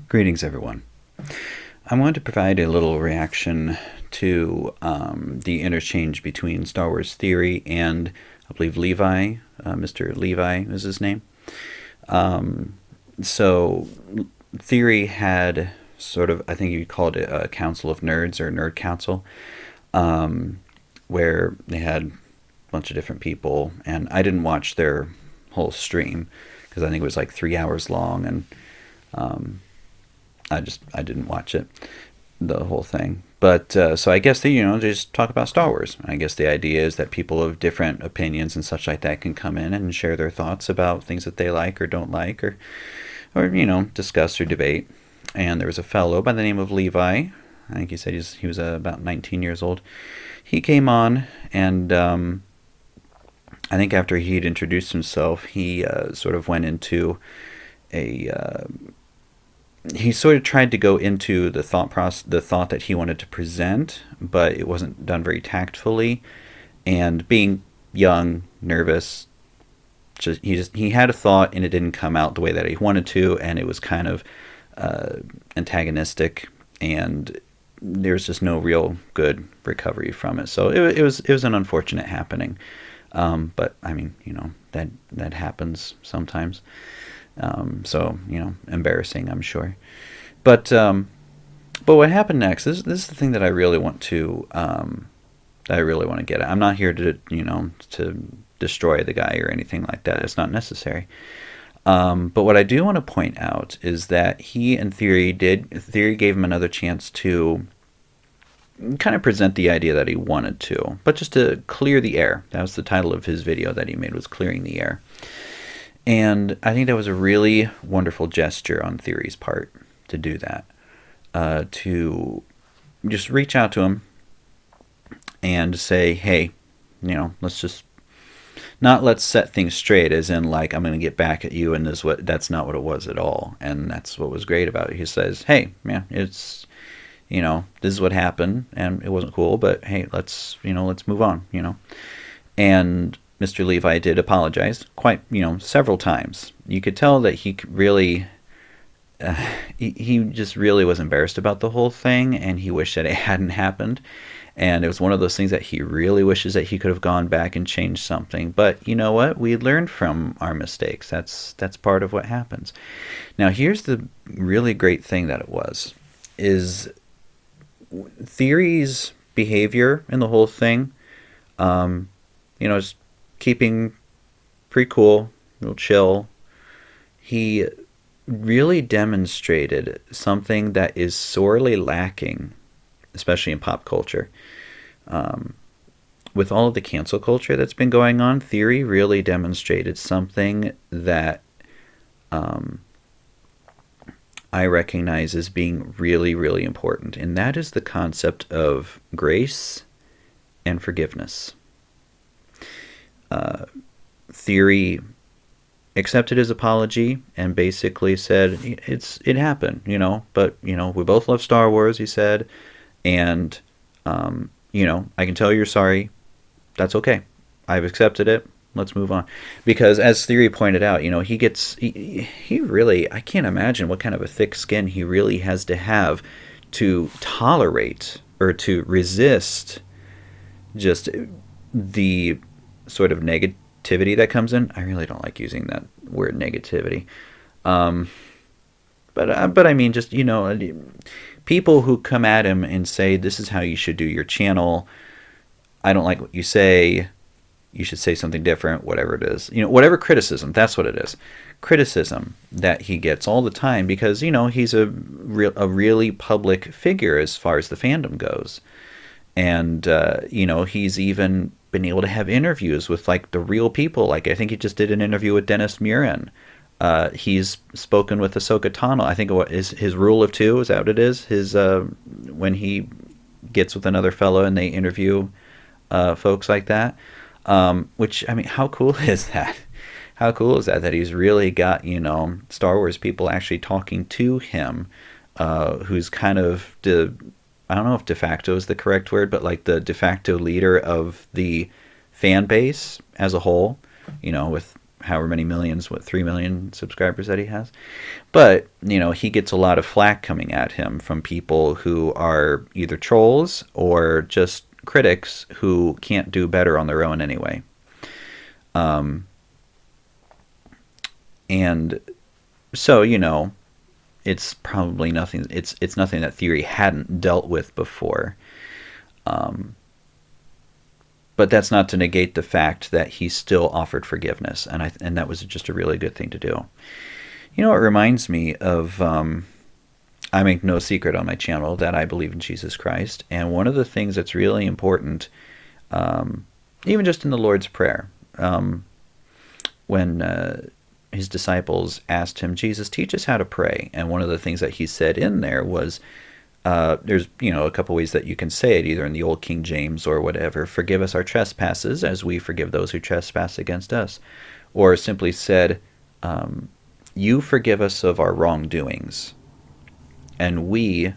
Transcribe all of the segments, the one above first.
Greetings, everyone. I wanted to provide a little reaction to the interchange between Star Wars Theory and, I believe, Levi. Mr. Levi is his name. So, Theory had sort of, I think you called it a council of nerds or nerd council, where they had a bunch of different people, and I didn't watch their whole stream because I think it was like 3 hours long, and I didn't watch it, the whole thing. But so I guess they just talk about Star Wars. I guess the idea is that people of different opinions and such like that can come in and share their thoughts about things that they like or don't like, or discuss or debate. And there was a fellow by the name of Levi. I think he said he was about 19 years old. He came on, and I think after he'd introduced himself, he sort of went into a he sort of tried to go into the thought that he wanted to present, but it wasn't done very tactfully. And being young, nervous, he had a thought and it didn't come out the way that he wanted to, and it was kind of antagonistic, and there's just no real good recovery from it. So it was an unfortunate happening. But I mean, that happens sometimes. So embarrassing, I'm sure. But what happened next? This is the thing that I really want to get at. I'm not here to to destroy the guy or anything like that. It's not necessary. But what I do want to point out is that he and Theory gave him another chance to kind of present the idea that he wanted to, but just to clear the air. That was the title of his video that he made, was Clearing the Air. And I think that was a really wonderful gesture on Theory's part to do that, to just reach out to him and say, hey, let's set things straight, as in like, I'm going to get back at you, and that's not what it was at all. And that's what was great about it. He says, hey, man, it's, this is what happened, and it wasn't cool, but hey, let's move on, And Mr. Levi did apologize quite, several times. You could tell that he really, he just really was embarrassed about the whole thing, and he wished that it hadn't happened. And it was one of those things that he really wishes that he could have gone back and changed something. But you know what? We learned from our mistakes. That's part of what happens. Now, here's the really great thing that it is Theory's behavior in the whole thing, just keeping pretty cool, real chill. He really demonstrated something that is sorely lacking, especially in pop culture. With all of the cancel culture that's been going on, Theory really demonstrated something that I recognize as being really, really important, and that is the concept of grace and forgiveness. Theory accepted his apology and basically said it happened, but we both love Star Wars, he said, and I can tell you're sorry. That's okay. I've accepted it. Let's move on. Because as Theory pointed out, he really, I can't imagine what kind of a thick skin he really has to have to tolerate or to resist just the sort of negativity that comes in. I really don't like using that word, negativity. But I mean, just, people who come at him and say, this is how you should do your channel. I don't like what you say. You should say something different, whatever it is. Whatever criticism, that's what it is. Criticism that he gets all the time because, he's a really public figure as far as the fandom goes. And, he's even been able to have interviews with, like, the real people. Like, I think he just did an interview with Dennis Muren. He's spoken with Ahsoka Tano. I think what is his rule of two, is that what it is? His, when he gets with another fellow and they interview folks like that. Which, I mean, how cool is that? How cool is that he's really got, Star Wars people actually talking to him, who's kind of I don't know if de facto is the correct word, but like the de facto leader of the fan base as a whole, with however many millions, 3 million subscribers that he has. But, he gets a lot of flack coming at him from people who are either trolls or just critics who can't do better on their own anyway. And so, it's probably nothing. It's nothing that theory hadn't dealt with before. But that's not to negate the fact that he still offered forgiveness, and that was just a really good thing to do. It reminds me of, I make no secret on my channel that I believe in Jesus Christ, and one of the things that's really important, even just in the Lord's Prayer, when his disciples asked him, Jesus, teach us how to pray, and one of the things that he said in there was, there's a couple ways that you can say it, either in the old King James or whatever. Forgive us our trespasses as we forgive those who trespass against us. Or simply said, you forgive us of our wrongdoings, and we,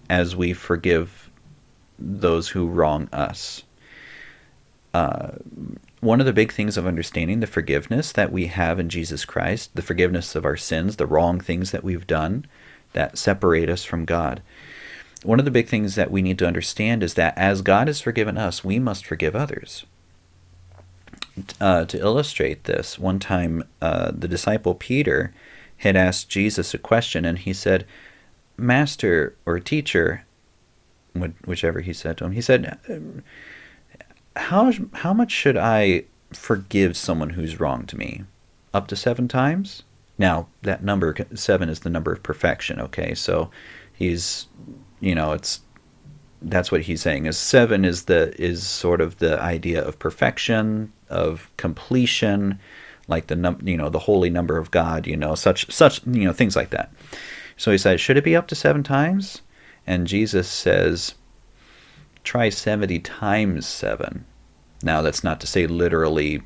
as we forgive those who wrong us. One of the big things of understanding the forgiveness that we have in Jesus Christ, the forgiveness of our sins, the wrong things that we've done, that separate us from God. One of the big things that we need to understand is that as God has forgiven us, we must forgive others. To illustrate this, one time the disciple Peter had asked Jesus a question, and he said, Master or teacher, whichever he said to him, he said, how much should I forgive someone who's wronged me? Up to 7 times? Now, that number 7 is the number of perfection, okay? So he's, that's what he's saying. Is 7 is sort of the idea of perfection, of completion, like the holy number of God, such things like that. So he said, should it be up to 7 times? And Jesus says, try 70 times 7. Now, that's not to say literally,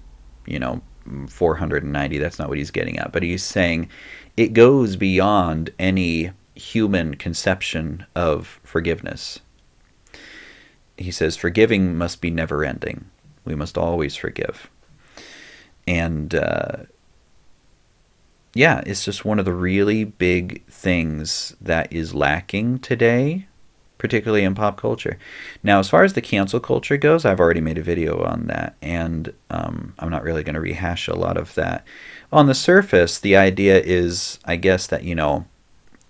490, that's not what he's getting at, but he's saying it goes beyond any human conception of forgiveness. He says forgiving must be never ending. We must always forgive. And it's just one of the really big things that is lacking today, particularly in pop culture. Now, as far as the cancel culture goes, I've already made a video on that, and I'm not really going to rehash a lot of that. On the surface, the idea is, I guess, that,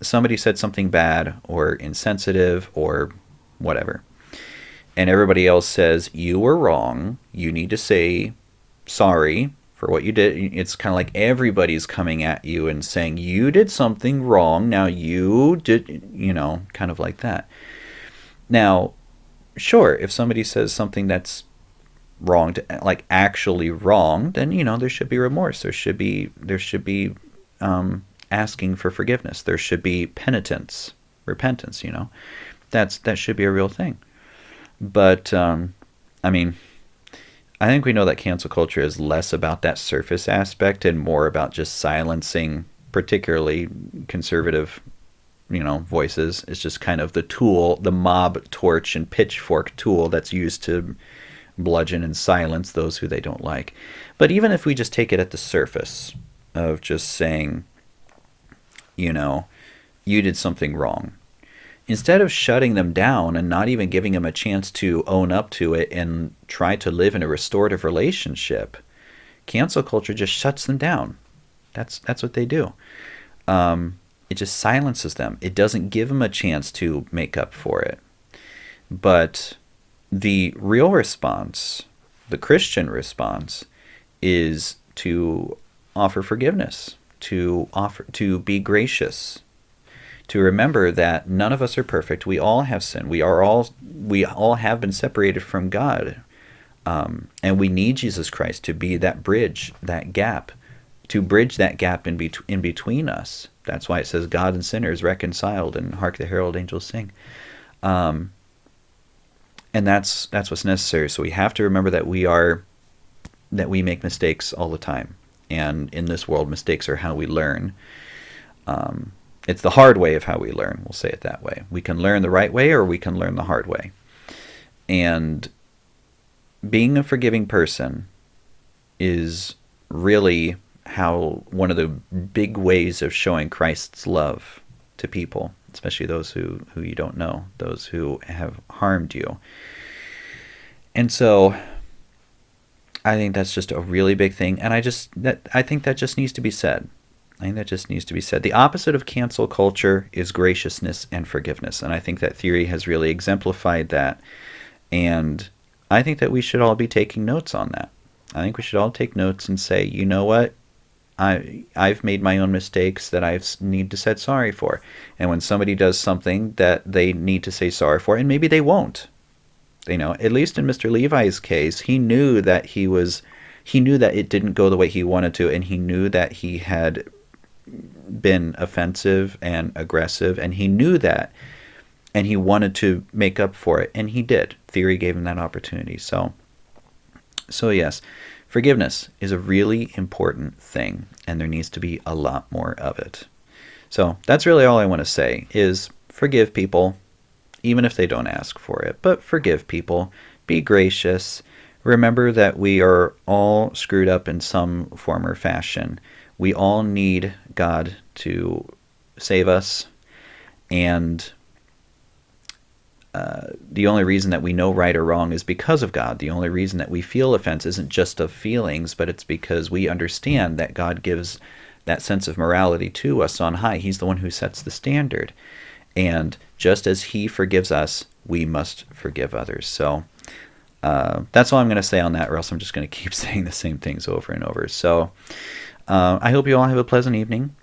somebody said something bad or insensitive or whatever, and everybody else says, you were wrong, you need to say sorry for what you did. It's kind of like everybody's coming at you and saying, you did something wrong, now you did, kind of like that. Now, sure, if somebody says something that's wrong, like actually wrong, then there should be remorse. There should be asking for forgiveness. There should be penitence, repentance. That should be a real thing. But I think we know that cancel culture is less about that surface aspect and more about just silencing, particularly conservative voices. It's just kind of the tool, the mob torch and pitchfork tool that's used to bludgeon and silence those who they don't like. But even if we just take it at the surface of just saying, you did something wrong, instead of shutting them down and not even giving them a chance to own up to it and try to live in a restorative relationship, cancel culture just shuts them down. That's what they do. It just silences them. It doesn't give them a chance to make up for it. But the real response, the Christian response, is to offer forgiveness, to be gracious, to remember that none of us are perfect. We all have sinned. We all have been separated from God, and we need Jesus Christ to be that bridge, that gap, to bridge that gap in between us. That's why it says God and sinners reconciled, and hark the herald angels sing. And that's what's necessary. So we have to remember that we make mistakes all the time, and in this world, mistakes are how we learn. It's the hard way of how we learn. We'll say it that way. We can learn the right way, or we can learn the hard way. And being a forgiving person is really how one of the big ways of showing Christ's love to people, especially those who you don't know, those who have harmed you. And so I think that's just a really big thing, and I think that just needs to be said. I think that just needs to be said. The opposite of cancel culture is graciousness and forgiveness, and I think that theory has really exemplified that. And I think that we should all be taking notes on that. I think we should all take notes and say, you know what? I've made my own mistakes that I need to say sorry for. And when somebody does something that they need to say sorry for, and maybe they won't, at least in Mr. Levi's case, he knew that he knew that it didn't go the way he wanted to, and he knew that he had been offensive and aggressive, and he knew that, and he wanted to make up for it, and he did. Theory gave him that opportunity. So yes, forgiveness is a really important thing, and there needs to be a lot more of it. So that's really all I want to say is forgive people, even if they don't ask for it. But forgive people. Be gracious. Remember that we are all screwed up in some form or fashion. We all need God to save us. And the only reason that we know right or wrong is because of God. The only reason that we feel offense isn't just of feelings, but it's because we understand that God gives that sense of morality to us on high. He's the one who sets the standard. And just as he forgives us, we must forgive others. So that's all I'm going to say on that, or else I'm just going to keep saying the same things over and over. So I hope you all have a pleasant evening.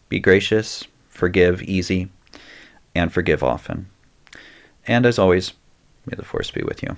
Be gracious, forgive easy, and forgive often. And as always, may the force be with you.